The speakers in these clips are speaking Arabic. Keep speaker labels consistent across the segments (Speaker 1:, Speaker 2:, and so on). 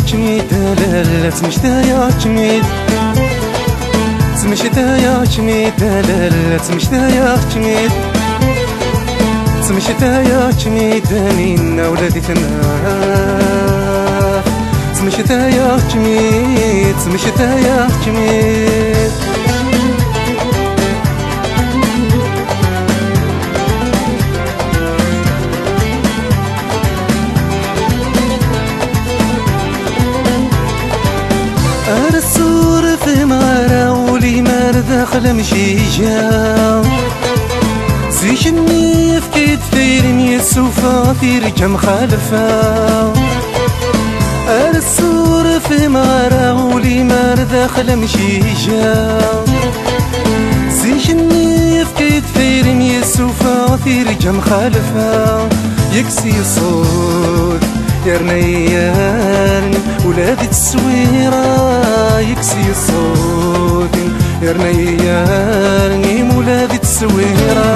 Speaker 1: جميد دلالة تمشتايا جميد تمشتايا جميد دلالة تمشتايا جميد تمشتايا جميد دانينا ولادي تناف تمشتايا جميد تمشتايا جميد السور في مارا ولي مار داخل مشيجا زيجني في كتفي رمي السوفا في رجم خالفا السور في مارا ولي مار داخل مشيجا زيجني في كتفي رمي السوفا في رجم خالفا يكسي الصوت يا رنيان ولادي التصويرة يكسي الصوت يا رنيان ولادي التصويرة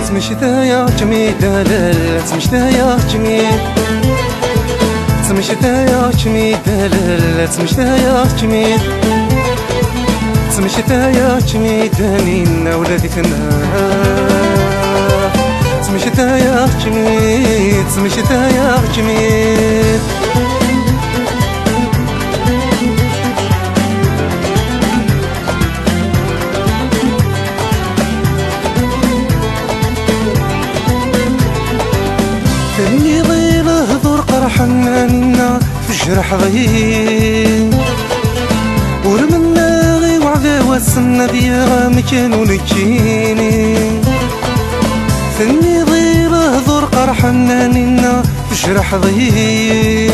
Speaker 1: تمشتايا جميد دلالة تمشتايا جميد تمشتايا جميد دلالة تمشتايا جميد تمشتايا جميد دانينا ولادي تناف تمشتايا جميد تمشتايا جميد اللي ضيله ذور قرحنانا في الجرح ضيل ورمنا غي وعذا وسنا بيها مكان ونجيني فني ضيله ذور قرحنانا في الجرح ضيل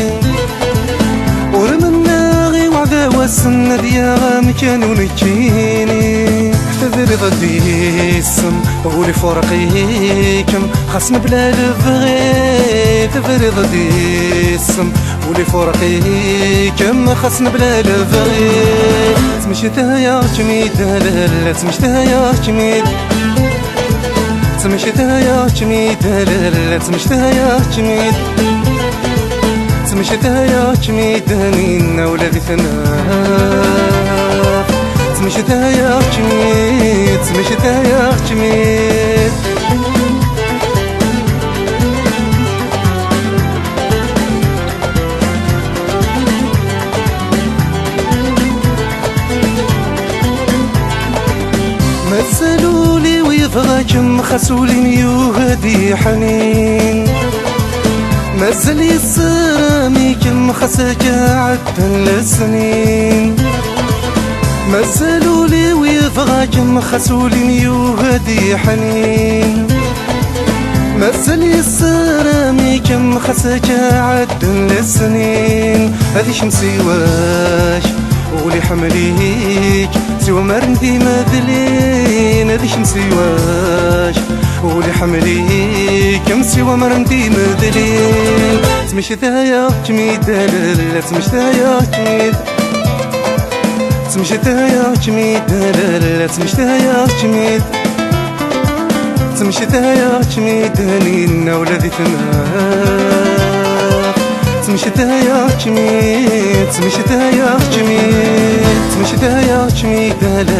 Speaker 1: ورمنا غي وعذا وسنا بيها مكان ونجيني احتذر ضدي السم وقولي فرقيكم خصم بلا لفغي تفرض ضدي السم وقولي فرقيكم خصم بلا لفغي تمشتايا جميد دلالة تمشتايا جميد تمشتايا جميد دلالة تمشتايا جميد تمشتايا جميد دانينا ولادي تناف تمشتايا جميد تمشتايا جميد مثلولي ويبغاكم خسولي ميوهدي حنين مازال يسرامي كم خساك عدن لسنين مازالولي ويبغاكم خسولي ميوهدي حنين مازال يسرامي كم خساك عدن لسنين هذي شمسي واش ولي حمليك سوى مرندي مذلين هذي شمسي واش ولي حمليك سوى مرندي مذلين تمشتايا جميد دلالة تمشتايا جميد تمشتايا جميد دلالة تمشتايا جميد تمشتايا جميد دانينا ولادي تناف تمشتايا جميد تمشتايا جميد تمشتايا جميد دلالة